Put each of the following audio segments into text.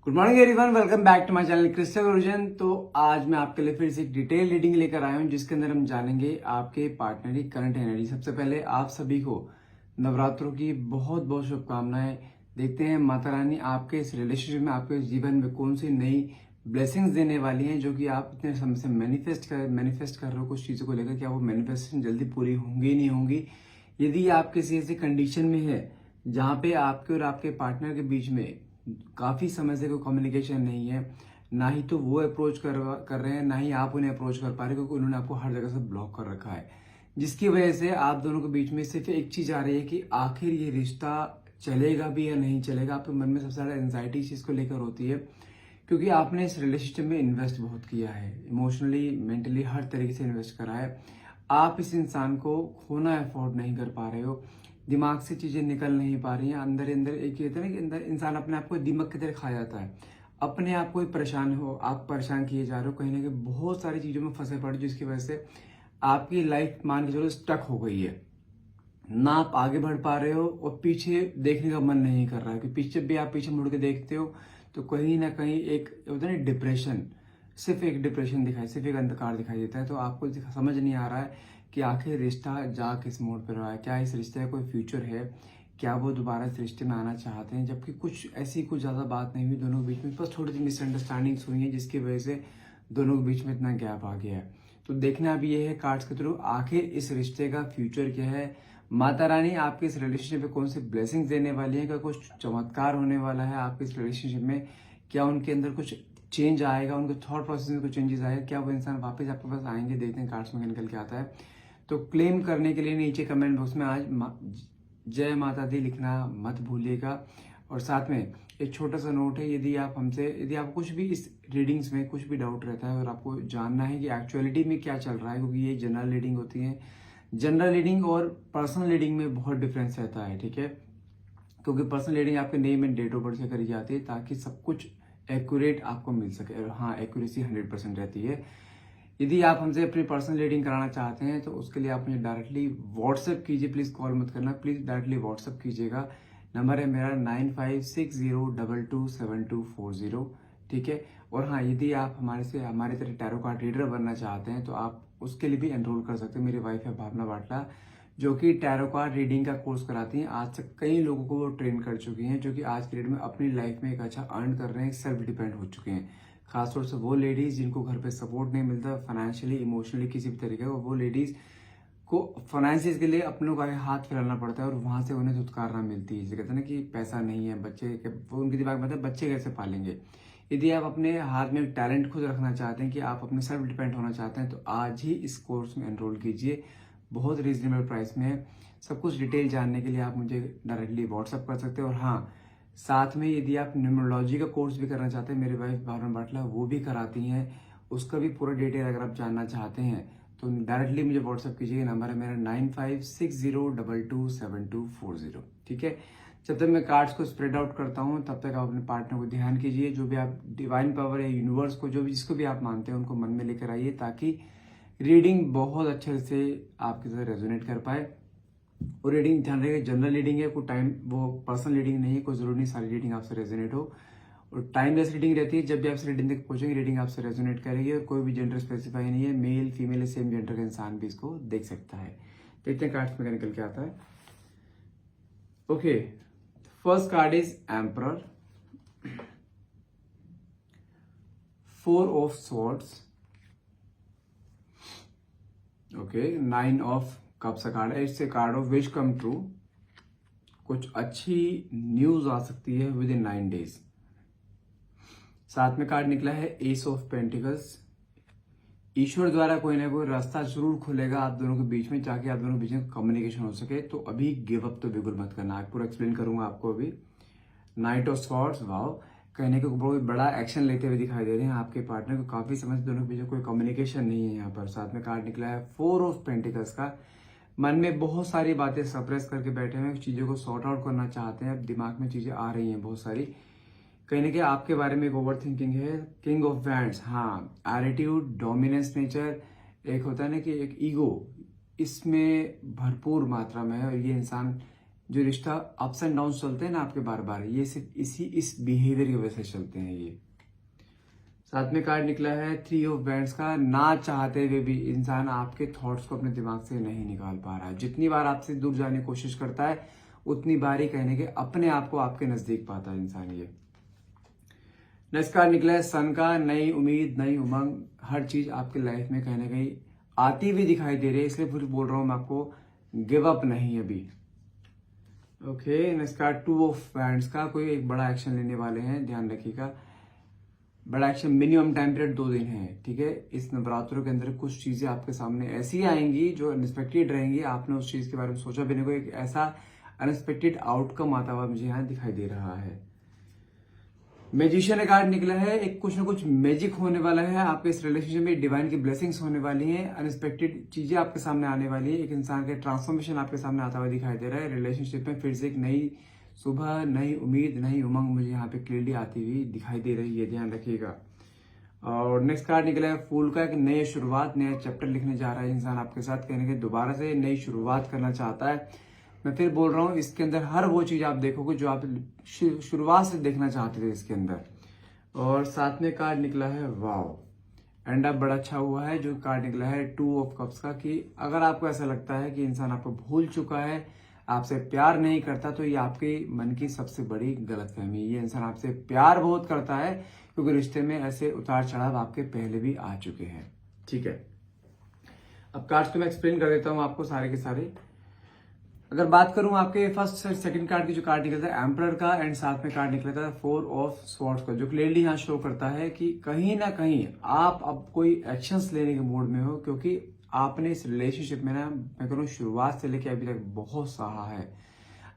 Good morning everyone, welcome back to my channel Crystal Origin. तो आज मैं आपके लिए फिर से एक डिटेल रीडिंग लेकर आया हूं जिसके अंदर हम जानेंगे आपके पार्टनर की करंट एनर्जी। सबसे पहले आप सभी को नवरात्रों की बहुत बहुत शुभकामनाएं। देखते हैं माता रानी आपके इस रिलेशनशिप में, आपके जीवन में कौन सी नई ब्लेसिंग्स देने वाली हैं जो कि आप इतने समय से मैनिफेस्ट कर रहे हो कुछ चीज़ों को लेकर। क्या वो मैनिफेस्टेशन जल्दी पूरी होंगी नहीं होंगी? यदि आप किसी ऐसी कंडीशन में है जहाँ पे आपके और आपके पार्टनर के बीच में काफी समय से कोई कम्युनिकेशन नहीं है, ना ही तो वो अप्रोच कर रहे हैं, ना ही आप उन्हें अप्रोच कर पा रहे, क्योंकि उन्होंने आपको हर जगह से ब्लॉक कर रखा है, जिसकी वजह से आप दोनों के बीच में सिर्फ एक चीज आ रही है कि आखिर ये रिश्ता चलेगा भी या नहीं चलेगा। आपके मन में सबसे ज्यादा एंजाइटी इस चीज को लेकर होती है, क्योंकि आपने इस रिलेशनशिप में इन्वेस्ट बहुत किया है, इमोशनली मेंटली हर तरीके से इन्वेस्ट करा है। आप इस इंसान को खोना अफोर्ड नहीं कर पा रहे हो, दिमाग से चीजें निकल नहीं पा रही हैं। अंदर अंदर एक ये होता है ना कि अंदर इंसान अपने आप को दीमक की तरह खा जाता है। अपने आप को ही परेशान हो, आप परेशान किए जा रहे हो, कहीं ना कहीं बहुत सारी चीजों में फंसे पड़े, जिसकी वजह से आपकी लाइफ मान के चलो स्टक हो गई है। ना आप आगे बढ़ पा रहे हो और पीछे देखने का मन नहीं कर रहा है, कि पीछे भी आप पीछे मुड़ के देखते हो तो कहीं ना कहीं एक होता है ना डिप्रेशन, सिर्फ एक डिप्रेशन दिखाई, सिर्फ एक अंधकार दिखाई देता है। तो आपको समझ नहीं आ रहा है कि आखिर रिश्ता जा किस मोड़ पर रहा है, क्या इस रिश्ते का कोई फ्यूचर है, क्या वो दोबारा इस रिश्ते में आना चाहते हैं। जबकि कुछ ज़्यादा बात नहीं हुई दोनों के बीच में, बस थोड़ी सी मिसअंडरस्टैंडिंग्स हुई है जिसकी वजह से दोनों के बीच में इतना गैप आ गया है। तो देखना भी ये है कार्ड्स के थ्रू आखिर इस रिश्ते का फ्यूचर क्या है। माता रानी आपके इस रिलेशनशिप में कौन सी ब्लेसिंग्स देने वाली है, क्या कुछ चमत्कार होने वाला है आपके इस रिलेशनशिप में, क्या उनके अंदर कुछ चेंज आएगा, उनके थॉट प्रोसेस में कुछ चेंजेस आएगा, क्या वो इंसान वापस आपके पास आएंगे। देखते हैं कार्ड्स में निकल के आता है। तो क्लेम करने के लिए नीचे कमेंट बॉक्स में आज जय माता दी लिखना मत भूलिएगा। और साथ में एक छोटा सा नोट है, यदि आपको कुछ भी इस रीडिंग्स में कुछ भी डाउट रहता है और आपको जानना है कि एक्चुअलिटी में क्या चल रहा है, क्योंकि ये जनरल रीडिंग होती है, जनरल रीडिंग और पर्सनल रीडिंग में बहुत डिफरेंस रहता है, ठीक है। क्योंकि पर्सनल रीडिंग आपके name and date of birth से करी जाती है ताकि सब कुछ एक्यूरेट आपको मिल सके, और हाँ एक्यूरेसी 100% रहती है। यदि आप हमसे अपनी पर्सनल रीडिंग कराना चाहते हैं तो उसके लिए आप मुझे डायरेक्टली व्हाट्सएप कीजिए, प्लीज़ कॉल मत करना, प्लीज़ डायरेक्टली व्हाट्सएप कीजिएगा। नंबर है मेरा 9560227240, ठीक है। और हाँ, यदि आप हमारी तरह टैरो कार्ड रीडर बनना चाहते हैं तो आप उसके लिए भी एनरोल कर सकते हैं। मेरी वाइफ है भावना बाटला, जो कि टैरो कार्ड रीडिंग का कोर्स कराती हैं। आज तक कई लोगों को वो ट्रेन कर चुकी हैं, जो कि आज की डेट में अपनी लाइफ में एक अच्छा अर्न कर रहे हैं, सेल्फ डिपेंड हो चुके हैं। खासतौर से वो लेडीज जिनको घर पे सपोर्ट नहीं मिलता फाइनेंशियली, इमोशनली, किसी भी तरीके का, वो लेडीज को फाइनेंसिस के लिए अपनों का हाथ फैलाना पड़ता है और वहां से उन्हें छुटकारा मिलती है। जैसे कहते हैं ना कि पैसा नहीं है, वो उनके दिमाग में मतलब बच्चे कैसे पालेंगे। यदि आप अपने हाथ में टैलेंट खुद रखना चाहते हैं, कि आप अपने सेल्फ डिपेंड होना चाहते हैं, तो आज ही इस कोर्स में एनरोल कीजिए। बहुत रीजनेबल प्राइस में है। सब कुछ डिटेल जानने के लिए आप मुझे डायरेक्टली व्हाट्सअप कर सकते हैं। और हाँ, साथ में यदि आप न्यूमरोलॉजी का कोर्स भी करना चाहते हैं, मेरी वाइफ भावना बाटला वो भी कराती हैं, उसका भी पूरा डिटेल अगर आप जानना चाहते हैं तो डायरेक्टली मुझे व्हाट्सअप कीजिए। नंबर है मेरा 9560227240, ठीक है। जब तक मैं कार्ड्स को स्प्रेड आउट करता हूँ तब तक आप अपने पार्टनर को ध्यान कीजिए। जो भी आप डिवाइन पावर है, यूनिवर्स को, जो भी जिसको भी आप मानते हैं, उनको मन में लेकर आइए ताकि रीडिंग बहुत अच्छे से आपके साथ रेजोनेट कर पाए। और रीडिंग ध्यान रखिएगा, जनरल रीडिंग है, कोई टाइम वो पर्सनल रीडिंग नहीं है, कोई जरूरी नहीं सारी रीडिंग आपसे रेजोनेट हो। और टाइमलेस रीडिंग रहती है, जब भी आपसे रीडिंग तक पहुंचेंगे रीडिंग आपसे रेजोनेट करेगी। और कोई भी जेंडर स्पेसिफाई नहीं है, मेल फीमेल सेम जेंडर का इंसान भी इसको देख सकता है। देखते हैं कार्ड्स में क्या निकल के आता है। Okay, first card is emperor, 4 of swords, okay, 9 of cups का कार्ड है। इससे card of wish come true, कुछ अच्छी न्यूज आ सकती है विद इन 9 डेज। साथ में कार्ड निकला है एस ऑफ पेंटिकल्स, ईश्वर द्वारा कोई ना कोई रास्ता जरूर खुलेगा आप दोनों के बीच में, ताकि आप दोनों के बीच में कम्युनिकेशन हो सके। तो अभी गिव अप तो बिल्कुल मत करना, आप पूरा एक्सप्लेन करूंगा आपको अभी। नाइट ऑफ स्वॉर्ड्स, वाओ, कहने को बहुत बड़ा एक्शन लेते हुए दिखाई दे रहे हैं आपके पार्टनर को, काफी समय से दोनों के बीच में कोई कम्युनिकेशन नहीं है यहाँ पर। साथ में कार्ड निकला है 4 ऑफ पेंटिकल्स का, मन में बहुत सारी बातें सप्रेस करके बैठे हुए हैं, चीजों को सॉर्ट आउट करना चाहते हैं, अब दिमाग में चीजें आ रही हैं बहुत सारी, कहीं ना कहीं आपके बारे में एक ओवर थिंकिंग है। किंग ऑफ वैंड्स, हाँ, एटीट्यूड, डोमिनेंस नेचर, एक होता है ना कि एक ईगो इसमें भरपूर मात्रा में है। और ये इंसान जो रिश्ता अप्स एंड डाउन चलते हैं ना आपके बार बार, ये सिर्फ इस बिहेवियर की वजह से चलते हैं। ये साथ में कार्ड निकला है 3 ऑफ वैंड्स का। ना चाहते हुए भी इंसान आपके थॉट्स को अपने दिमाग से नहीं निकाल पा रहा है। जितनी बार आपसे दूर जाने की कोशिश करता है उतनी बार ही कहने के अपने आप को आपके नजदीक पाता है इंसान। ये नेक्स्ट कार्ड निकला है सन का। नई उम्मीद, नई उमंग, हर चीज आपके लाइफ में कहीं ना कहीं आती हुई दिखाई दे रही है, इसलिए फिर बोल रहा हूं मैं आपको, गिव अप नहीं अभी। Okay, next card 2 of wands का। कोई एक बड़ा एक्शन लेने वाले हैं, ध्यान रखिएगा। बड़ा एक्शन, मिनिमम टाइम पीरियड 2 दिन है, ठीक है। इस नवरात्रों के अंदर कुछ चीजें आपके सामने ऐसी आएंगी जो अनएक्सपेक्टेड रहेंगी, आपने उस चीज के बारे में सोचा भी नहीं। कोई एक ऐसा अनएक्सपेक्टेड आउटकम आता हुआ मुझे यहाँ दिखाई दे रहा है। मैजिशियन का कार्ड निकला है। एक कुछ ना कुछ मैजिक होने वाला है आपके इस रिलेशनशिप में, डिवाइन की ब्लेसिंग्स होने वाली हैं, अनएक्सपेक्टेड चीजें आपके सामने आने वाली है। एक इंसान का ट्रांसफॉर्मेशन आपके सामने आता हुआ दिखाई दे रहा है। रिलेशनशिप में फिर से एक नई सुबह, नई उम्मीद, नई उमंग मुझे यहाँ पे क्लियरली आती हुई दिखाई दे रही है, ध्यान रखिएगा। और नेक्स्ट कार्ड निकला है फूल का। एक नई शुरुआत, नया चैप्टर लिखने जा रहा है इंसान आपके साथ, कहने के दोबारा से नई शुरुआत करना चाहता है। मैं फिर बोल रहा हूँ, इसके अंदर हर वो चीज आप देखोगे जो आप शुरुआत से देखना चाहते थे इसके अंदर। और साथ में कार्ड निकला है वाव, एंड अब बड़ा अच्छा हुआ है जो कार्ड निकला है 2 ऑफ कप्स का। कि अगर आपको ऐसा लगता है कि इंसान आपको भूल चुका है, आपसे प्यार नहीं करता, तो ये आपके मन की सबसे बड़ी गलतफहमी। ये इंसान आपसे प्यार बहुत करता है, क्योंकि रिश्ते में ऐसे उतार चढ़ाव आपके पहले भी आ चुके हैं, ठीक है। अब कार्ड्स को मैं एक्सप्लेन कर देता हूं आपको सारे के सारे। अगर बात करूं आपके फर्स्ट सेकंड कार्ड की, जो कार्ड निकला था एम्परर का, एंड साथ में कार्ड निकला था 4 ऑफ स्वॉर्ड्स का, जो क्लियरली यहाँ शो करता है कि कहीं ना कहीं आप अब कोई एक्शंस लेने के मूड में हो, क्योंकि आपने इस रिलेशनशिप में ना, मैं कहूँ शुरुआत से लेकर अभी तक बहुत सहा है।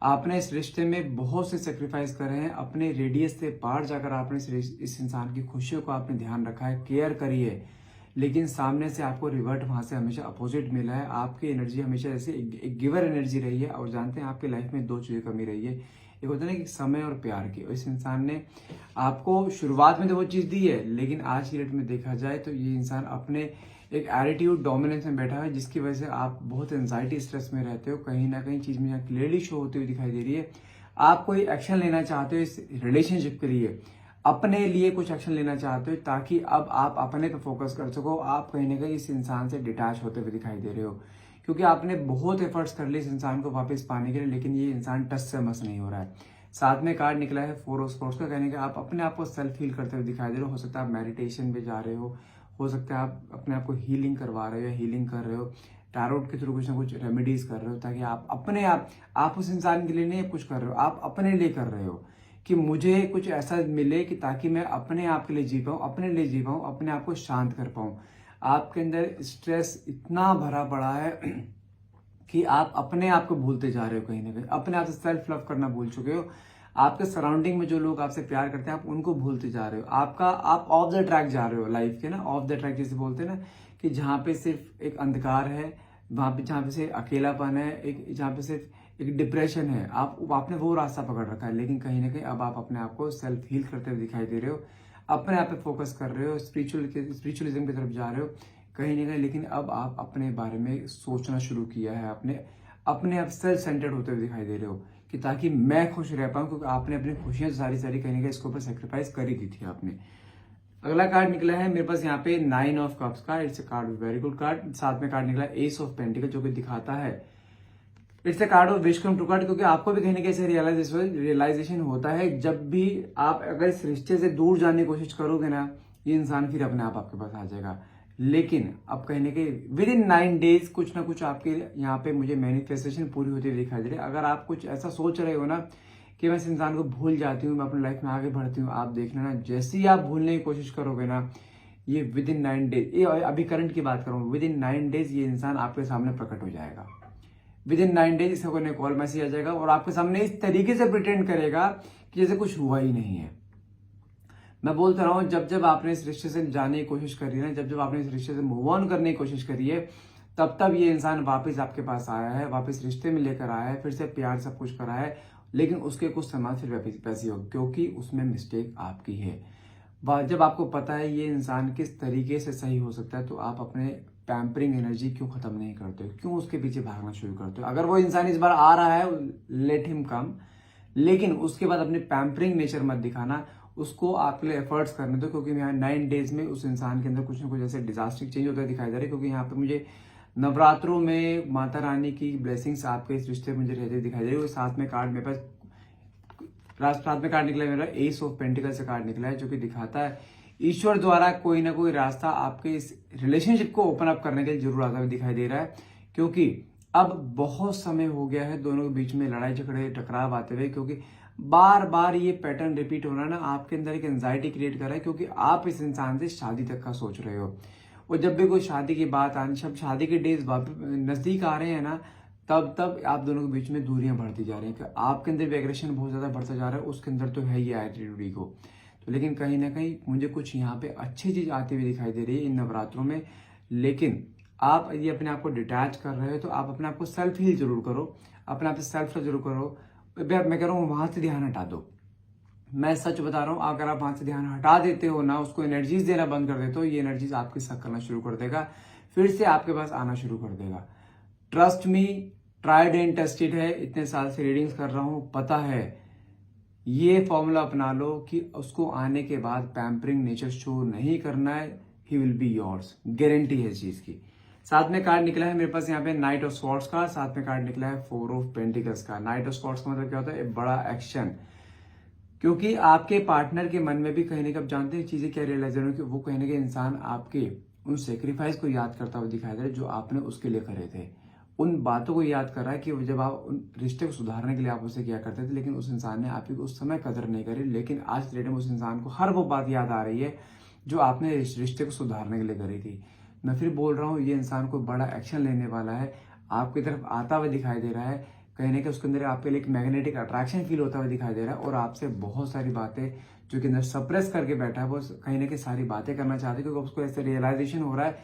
आपने इस रिश्ते में बहुत से सेक्रीफाइस करे हैं, अपने रेडियस से पार जाकर आपने इस इंसान की खुशियों को आपने ध्यान रखा है, केयर करी है, लेकिन सामने से आपको रिवर्ट वहां से हमेशा अपोजिट मिला है। आपकी एनर्जी हमेशा ऐसे एक गिवर एनर्जी रही है। और जानते हैं आपकी लाइफ में 2 चीजें कमी रही है, एक होता है ना कि समय और प्यार की। और इस इंसान ने आपको शुरुआत में तो वो चीज दी है, लेकिन आज की डेट में देखा जाए तो ये इंसान अपने एक एटीट्यूड डोमिनेंस में बैठा है, जिसकी वजह से आप बहुत एंजाइटी स्ट्रेस में रहते हो। कहीं ना कहीं चीज में यहाँ क्लियरली शो होती हुई दिखाई दे रही है। आप कोई एक्शन लेना चाहते हो इस रिलेशनशिप के लिए, अपने लिए कुछ एक्शन लेना चाहते हो, ताकि अब आप अपने पे फोकस कर सको। आप कहीं ना कहीं इस इंसान से डिटैच होते हुए दिखाई दे रहे हो, क्योंकि आपने बहुत एफर्ट्स कर लिए इस इंसान को वापस पाने के लिए, लेकिन ये इंसान टच से मस नहीं हो रहा है। साथ में कार्ड निकला है 4 ऑफ स्पोर्ट्स का, कहने का आप अपने आप को सेल्फ हील करते हुए दिखाई दे रहे हो सकता है आप मेडिटेशन पे जा रहे हो सकता है आप अपने आप को हीलिंग करवा रहे हो या हीलिंग कर रहे हो, टैरोट के थ्रू कुछ ना कुछ रेमेडीज कर रहे हो, ताकि आप अपने आप उस इंसान के लिए नहीं कुछ कर रहे हो, आप अपने लिए कर रहे हो कि मुझे कुछ ऐसा मिले कि ताकि मैं अपने आप के लिए जी पाऊँ, अपने लिए जी पाऊँ, अपने आप को शांत कर पाऊँ। आपके अंदर स्ट्रेस इतना भरा पड़ा है कि आप अपने आप को भूलते जा रहे हो, कहीं ना कहीं अपने आप से सेल्फ लव करना भूल चुके हो। आपके सराउंडिंग में जो लोग आपसे प्यार करते हैं आप उनको भूलते जा रहे हो। आप ऑफ द ट्रैक जा रहे हो लाइफ के ना, ऑफ द ट्रैक जैसे बोलते हैं ना, कि जहाँ पे सिर्फ एक अंधकार है, वहां पे जहाँ पे से अकेलापन है, एक जहाँ पे सिर्फ एक डिप्रेशन है, आपने वो रास्ता पकड़ रखा है। लेकिन कहीं ना कहीं अब आप अपने आप को सेल्फ हील करते हुए दिखाई दे रहे हो, अपने आप पे फोकस कर रहे हो, स्पिरिचुअलिज्म की तरफ जा रहे हो कहीं ना कहीं। लेकिन अब आप अपने बारे में सोचना शुरू किया है, अपने आप सेल्फ सेंटर्ड होते हुए दिखाई दे रहे हो, कि ताकि मैं खुश रह पाऊं, क्योंकि आपने अपनी खुशियां सारी कहीं ना कहीं इसके ऊपर सेक्रीफाइस करी दी थी आपने। अगला कार्ड निकला है मेरे पास यहाँ पे 9 ऑफ कप्स का। It's a card, very good card. साथ में कार्ड निकला एस ऑफ पेंटिकल, जो कि दिखाता है it's a card of wish come true card, क्योंकि आपको भी कहीं ना कहीं रियलाइजेशन होता है जब भी आप अगर इस रिश्ते से दूर जाने की कोशिश करोगे ना, ये इंसान फिर अपने आप आपके पास आ जाएगा। लेकिन अब कहीं ना कहीं विद इन 9 डेज कुछ ना कुछ आपके यहाँ पे मुझे मैनिफेस्टेशन पूरी होती हुई दिखाई दे रही है। अगर आप कुछ ऐसा सोच रहे हो ना कि मैं इस इंसान को भूल जाती हूँ, मैं अपनी लाइफ में आगे बढ़ती हूँ, आप देखना ना, जैसे ही आप भूलने की कोशिश करोगे ना, ये विद इन 9 डेज, ये अभी करंट की बात करूँ, विद इन 9 डेज ये इंसान आपके सामने प्रकट हो जाएगा। विद इन 9 डेज इसका कोई कॉल मैसेज आ जाएगा और आपके सामने इस तरीके से प्रिटेंड करेगा कि जैसे कुछ हुआ ही नहीं है। मैं बोलता रहा हूं, जब आपने इस रिश्ते से जाने की कोशिश करी है, जब आपने इस रिश्ते से मूव ऑन करने की कोशिश करी है, तब ये इंसान वापस आपके पास आया है, वापस रिश्ते में लेकर आया है, फिर से प्यार सब कुछ करा है, लेकिन उसके कुछ सामान फिर वैसे हो, क्योंकि उसमें मिस्टेक आपकी है। जब आपको पता है ये इंसान किस तरीके से सही हो सकता है, तो आप अपने पैम्परिंग एनर्जी क्यों खत्म नहीं करते हो, क्यों उसके पीछे भागना शुरू करते हो। अगर वो इंसान इस बार आ रहा है, लेट हिम कम, लेकिन उसके बाद अपने पैम्परिंग नेचर मत दिखाना, उसको आपके लिए एफर्ट्स करने दो, क्योंकि यहाँ 9 डेज में उस इंसान के अंदर कुछ ना कुछ ऐसे डिजास्टिक चेंज होता दिखाई दे रहा है। क्योंकि यहाँ पे मुझे नवरात्रों में माता रानी की ब्लेसिंग्स आपके इस रिश्ते में मुझे रहते दिखाई दे रही है। साथ में कार्ड मेरे पास साथ में कार्ड निकला है, मेरा एस ऑफ पेंटिकल से कार्ड निकला है, जो कि दिखाता है ईश्वर द्वारा कोई ना कोई रास्ता आपके इस रिलेशनशिप को ओपन अप करने के लिए जरूर आता हुआ दिखाई दे रहा है। क्योंकि अब बहुत समय हो गया है दोनों के बीच में लड़ाई झगड़े टकराव आते हुए, क्योंकि बार बार ये पैटर्न रिपीट होना ना आपके अंदर एक एंजाइटी क्रिएट कर रहा है, क्योंकि आप इस इंसान से शादी तक का सोच रहे हो। और जब भी कोई शादी की बात आनी, सब शादी के डेज नजदीक आ रहे हैं ना, तब आप दोनों के बीच में दूरियां बढ़ती जा रही हैं। आपके अंदर भी एग्रेशन बहुत ज्यादा बढ़ता जा रहा है, उसके अंदर तो है ही एटीट्यूड को। तो लेकिन कहीं ना कहीं मुझे कुछ यहाँ पे अच्छी चीज आती हुई दिखाई दे रही है इन नवरात्रों में। लेकिन आप यदि अपने आप को डिटैच कर रहे हो तो आप अपने आप को सेल्फ हील जरूर करो, अपने आप से सेल्फ जरूर करो। मैं कह रहा हूँ वहां से ध्यान हटा दो। मैं सच बता रहा हूँ, अगर आप वहां से ध्यान हटा देते हो ना, उसको एनर्जीज देना बंद कर देते हो, ये एनर्जीज आपके साथ करना शुरू कर देगा, फिर से आपके पास आना शुरू कर देगा। Trust me, tried and tested है, इतने साल से रीडिंग्स कर रहा हूं, पता है। ये फॉर्मूला अपना लो कि उसको आने के बाद पैम्परिंग नेचर शो नहीं करना है, he will be yours, guarantee है इस चीज की। साथ में कार्ड निकला है मेरे पास यहाँ पे नाइट ऑफ स्वॉर्ड्स का, साथ में कार्ड निकला है 4 ऑफ पेंटिकल्स का। नाइट ऑफ स्वॉर्ड्स का मतलब क्या होता है, एक बड़ा एक्शन। क्योंकि आपके पार्टनर के मन में भी कहीं ना कहीं, आप जानते हैं चीजें क्या रियलाइज हो कि वो कहीं ना कहीं इंसान आपके उन सेक्रीफाइस को याद करता हुआ दिखाई दे रहा है जो आपने उसके लिए करे थे। उन बातों को याद कर रहा है कि जब आप उन रिश्ते को सुधारने के लिए आप उसे क्या करते थे, लेकिन उस इंसान ने आपकी उस समय कदर नहीं करी। लेकिन आज के डेट में उस इंसान को हर वो बात याद आ रही है जो आपने रिश्ते को सुधारने के लिए करी थी। मैं फिर बोल रहा हूँ, ये इंसान को बड़ा एक्शन लेने वाला है, आपकी तरफ आता हुआ दिखाई दे रहा है। कहीं ना कहीं उसके अंदर आपके लिए एक मैग्नेटिक अट्रैक्शन फील होता हुआ दिखाई दे रहा है, और आपसे बहुत सारी बातें जो कि अंदर सप्रेस करके बैठा है, वो कहीं ना कहीं सारी बातें करना चाहते हैं। क्योंकि उसको ऐसे रियलाइजेशन हो रहा है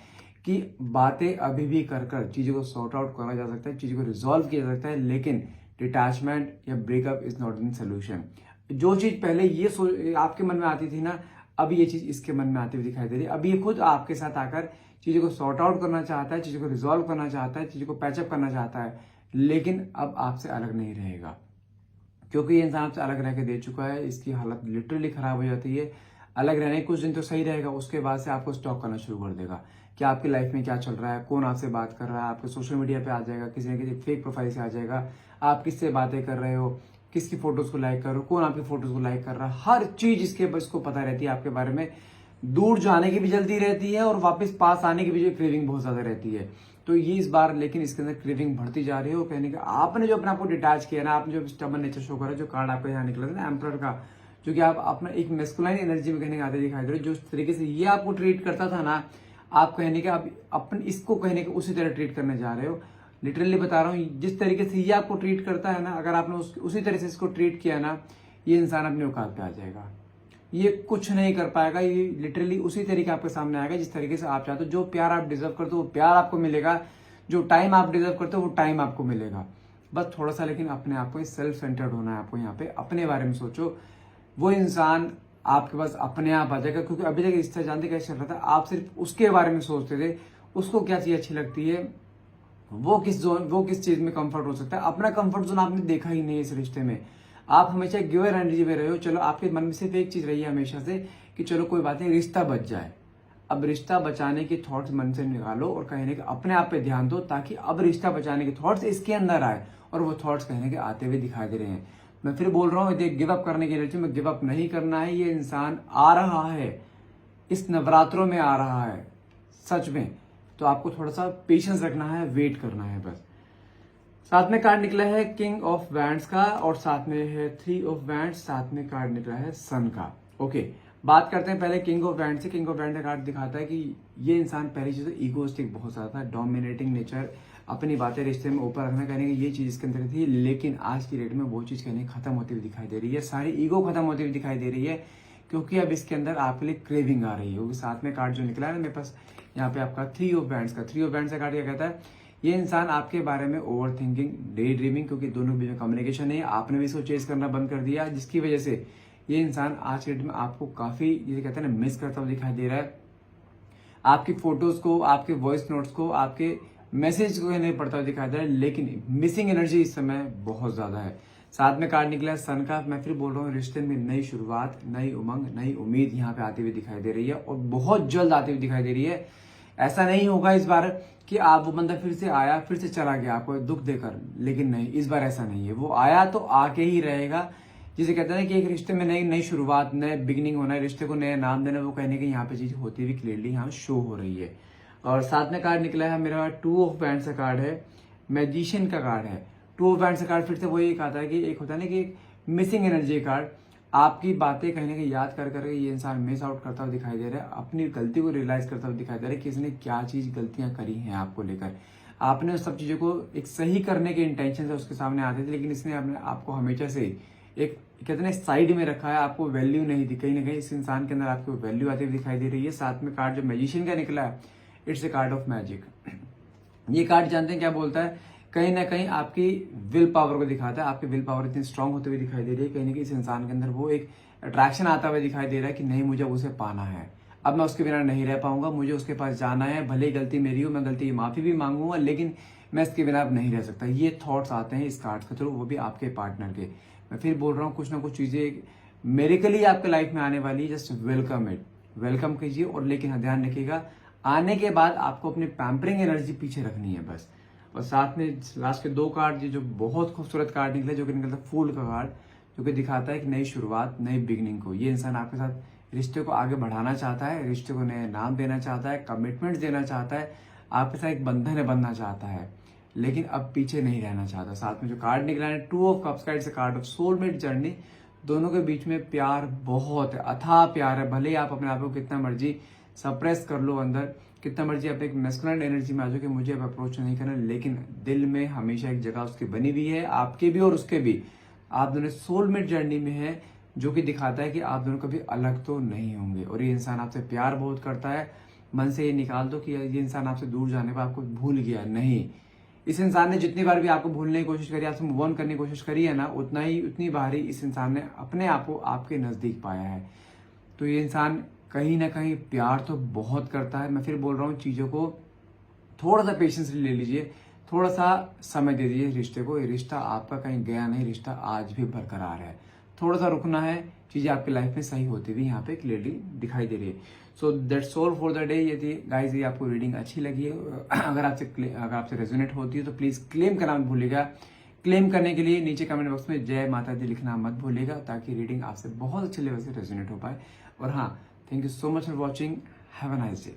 कि बातें अभी भी कर चीजों को सॉर्ट आउट करा जा सकता है, चीजों को रिजॉल्व किया जा सकता है, लेकिन डिटैचमेंट या breakup is not in solution. जो चीज पहले ये आपके मन में आती थी ना, अभी ये चीज इसके मन में आती हुई दिखाई दे रही है। अभी ये खुद आपके साथ आकर चीजों को सॉर्ट आउट करना चाहता है, चीजों को रिजॉल्व करना चाहता है, चीजों को पैचअप करना चाहता है, लेकिन अब आपसे अलग नहीं रहेगा। क्योंकि ये इंसान आपसे अलग रह के दे चुका है, इसकी हालत लिटरली खराब हो जाती है। अलग रहने कुछ दिन तो सही रहेगा, उसके बाद से आपको स्टॉक करना शुरू कर देगा कि आपकी लाइफ में क्या चल रहा है, कौन आपसे बात कर रहा है, आपके सोशल मीडिया पे आ जाएगा, किसी न किसी फेक प्रोफाइल से आ जाएगा, आप किससे बातें कर रहे हो, किसकी फोटोज को लाइक कर रहे हो, कौन आपकी फोटोज को लाइक कर रहा है, हर चीज इसको पता रहती है आपके बारे में। दूर जाने की भी जल्दी रहती है और वापस पास आने की भी जो क्रेविंग बहुत ज्यादा रहती है। तो ये इस बार लेकिन इसके अंदर क्रेविंग बढ़ती जा रही है। और कहने का आपने जो अपने आप को डिटैच किया ना, आपने जो स्टबर्न नेचर शो करा, जो कार्ड आपको यहाँ निकला था ना एम्परर का, जो कि आप अपना एक मेस्कुलाइन एनर्जी में कहने के आते दिखाई दे रहे, जो तरीके से ये आपको ट्रीट करता था ना, आप कहने के आप अपन इसको कहने के उसी तरह ट्रीट करने जा रहे हो। लिटरली बता रहा हूँ, जिस तरीके से ये आपको ट्रीट करता है ना, अगर आपने उसी तरह से इसको ट्रीट किया ना, ये इंसान अपने औकात पे आ जाएगा, ये कुछ नहीं कर पाएगा। ये लिटरली उसी तरीके आपके सामने आएगा जिस तरीके से आप चाहते हो। जो प्यार आप डिजर्व करते हो वो प्यार आपको मिलेगा, जो टाइम आप डिजर्व करते हो वो टाइम आपको मिलेगा। बस थोड़ा सा लेकिन अपने आप को सेल्फ सेंटर्ड होना है, आपको यहाँ पे अपने बारे में सोचो। वो इंसान आपके पास अपने आप आ जाएगा। क्योंकि अभी तक रिश्ता जानते कैसे चल रहा था, आप सिर्फ उसके बारे में सोचते थे, उसको क्या चीज अच्छी लगती है, वो किस चीज में कंफर्ट हो सकता है। अपना कंफर्ट जोन आपने देखा ही नहीं इस रिश्ते में। आप हमेशा गिवर एनर्जी में रहे हो। चलो आपके मन में सिर्फ एक चीज रही है हमेशा से कि चलो कोई बात नहीं, रिश्ता बच जाए। अब रिश्ता बचाने के थॉट्स मन से निकालो और कहने के अपने आप पे ध्यान दो, ताकि अब रिश्ता बचाने के थॉट्स इसके अंदर आए, और वो थॉट्स कहने के आते हुए दिखाई दे रहे हैं। मैं फिर बोल रहा हूँ, देख गिव अप करने की एनर्जी में गिव अप नहीं करना है। ये इंसान आ रहा है, इस नवरात्रों में आ रहा है सच में, तो आपको थोड़ा सा पेशेंस रखना है, वेट करना है बस। साथ में कार्ड निकला है किंग ऑफ वैंड्स का, और साथ में है 3 ऑफ वैंड्स, साथ में कार्ड निकला है सन का। ओके, बात करते हैं पहले किंग ऑफ वैंड से। किंग ऑफ वैंड का कार्ड दिखाता है कि ये इंसान पहली चीज तो ईगोइस्टिक बहुत ज्यादा था, डोमिनेटिंग नेचर, अपनी बातें रिश्ते में ऊपर रखना, कहने की ये चीज इसके अंदर थी। लेकिन आज की डेट में वो चीज कहने खत्म होती हुई दिखाई दे रही है, सारी ईगो खत्म होती हुई दिखाई दे रही है, क्योंकि अब इसके अंदर आपके लिए क्रेविंग आ रही है। क्योंकि साथ में कार्ड जो निकला है ना मेरे पास यहाँ पे आपका 3 ऑफ वैंड्स का, 3 ऑफ वैंड्स का कार्ड क्या कहता है, ये इंसान आपके बारे में ओवर थिंकिंग, डे ड्रीमिंग, क्योंकि दोनों के बीच में कम्युनिकेशन है, आपने भी इसको चेस करना बंद कर दिया, जिसकी वजह से ये इंसान आज के डेट में आपको काफी, जैसे कहते हैं ना, मिस करता हुआ दिखाई दे रहा है। आपकी फोटोज को, आपके वॉइस नोट्स को, आपके मैसेज को नहीं पढ़ता हुआ दिखाई दे रहा है, लेकिन मिसिंग एनर्जी इस समय बहुत ज्यादा है। साथ में कार्ड निकला है सन का। मैं फिर बोल रहा हूँ, रिश्ते में नई शुरुआत, नई उमंग, नई उम्मीद यहाँ पे आती हुई दिखाई दे रही है और बहुत जल्द आती हुई दिखाई दे रही है। ऐसा नहीं होगा इस बार कि आप वो बंदा फिर से आया फिर से चला गया आपको दुख देकर, लेकिन नहीं, इस बार ऐसा नहीं है। वो आया तो आके ही रहेगा। जिसे कहते हैं कि एक रिश्ते में नई नई शुरुआत, नए बिगिनिंग होना है, रिश्ते को नया नाम देना, वो कहने की यहाँ पे चीज होती हुई क्लियरली यहाँ शो हो रही है। और साथ में कार्ड निकला है मेरा टू ऑफ बैंड्स का कार्ड है, मैजिशियन का कार्ड है। टू ऑफ बैंड्स का कार्ड फिर से वही आता है कि एक होता है ना कि एक मिसिंग एनर्जी कार्ड, आपकी बातें कहीं ना कहीं याद कर करके ये इंसान मिस आउट करता हुआ दिखाई दे रहा है, अपनी गलती को रियलाइज करता हुआ दिखाई दे रहा है कि इसने क्या चीज गलतियां करी हैं आपको लेकर। आपने उस सब चीजों को एक सही करने के इंटेंशन से उसके सामने आते थे, लेकिन इसने अपने आपको हमेशा से एक कहते हैं साइड में रखा है, आपको वैल्यू नहीं दी। कहीं ना कहीं इस इंसान के अंदर आपको वैल्यू आती हुई दिखाई दे रही है। साथ में कार्ड जो मैजिशियन का निकला है, it's a card of magic. ये कार्ड जानते हैं क्या बोलता है, कहीं ना कहीं आपकी विल पावर को दिखाता है। आपकी विल पावर इतनी स्ट्रांग होते हुए दिखाई दे रही है, कहीं ना कहीं इस इंसान के अंदर वो एक अट्रैक्शन आता हुआ दिखाई दे रहा है कि नहीं, मुझे उसे पाना है, अब मैं उसके बिना नहीं रह पाऊंगा, मुझे उसके पास जाना है, भले ही गलती मेरी हो, मैं गलती की माफी भी मांगूंगा, लेकिन मैं इसके बिना अब नहीं रह सकता। ये थॉट्स आते हैं इस कार्ड के थ्रू, वो भी आपके पार्टनर के। मैं फिर बोल रहा हूँ, कुछ ना कुछ चीजें मेरिकली आपके लाइफ में आने वाली है, जस्ट वेलकम इट, वेलकम कीजिए। और लेकिन ध्यान रखिएगा, आने के बाद आपको अपनी पैम्परिंग एनर्जी पीछे रखनी है बस। और साथ में लास्ट के दो कार्ड जो बहुत खूबसूरत कार्ड निकले, जो कि निकलता है फूल का कार्ड, जो कि दिखाता है कि नई शुरुआत, नई बिगनिंग को। ये इंसान आपके साथ रिश्ते को आगे बढ़ाना चाहता है, रिश्ते को नया नाम देना चाहता है, कमिटमेंट देना चाहता है, आपके साथ एक बंधन है बनना चाहता है, लेकिन अब पीछे नहीं रहना चाहता। साथ में जो कार्ड निकला है टू ऑफ कप्स का, it's a card of soulmate journey. दोनों के बीच में प्यार बहुत है, अथाह प्यार है। भले ही आप अपने आप को कितना मर्जी सप्रेस कर लो अंदर, कितना मर्जी आप एक मैस्कुलिन एनर्जी में आ जाओ कि मुझे अब अप्रोच नहीं करना, लेकिन दिल में हमेशा एक जगह उसकी बनी हुई है, आपके भी और उसके भी। आप दोनों सोलमेट जर्नी में है, जो कि दिखाता है कि आप दोनों कभी अलग तो नहीं होंगे। और ये इंसान आपसे प्यार बहुत करता है। मन से ये निकाल दो कि ये इंसान आपसे दूर जाने पर आपको भूल गया, नहीं। इस इंसान ने जितनी बार भी आपको भूलने की कोशिश करी, आपसे मूव ऑन करने की कोशिश करी है ना, उतनी बार ही इस इंसान ने अपने आप को आपके नजदीक पाया है। तो ये इंसान कहीं ना कहीं प्यार तो बहुत करता है। मैं फिर बोल रहा हूँ, चीजों को थोड़ा सा पेशेंस ले लीजिए, थोड़ा सा समय दे दीजिए रिश्ते को। ये रिश्ता आपका कहीं गया नहीं, रिश्ता आज भी बरकरार है। थोड़ा सा रुकना है, चीजें आपकी लाइफ में सही होती हुई यहाँ पे क्लियरली दिखाई दे रही है। So that's all for the day. यदि गाइस ये आपको रीडिंग अच्छी लगी है, अगर आपसे रेजोनेट होती है, तो प्लीज क्लेम करना मत भूलिएगा। क्लेम करने के लिए नीचे कमेंट बॉक्स में जय माता दी लिखना मत भूलिएगा, ताकि रीडिंग आपसे बहुत अच्छे लेवल से रेजोनेट हो पाए। और हाँ, thank you so much for watching. Have a nice day.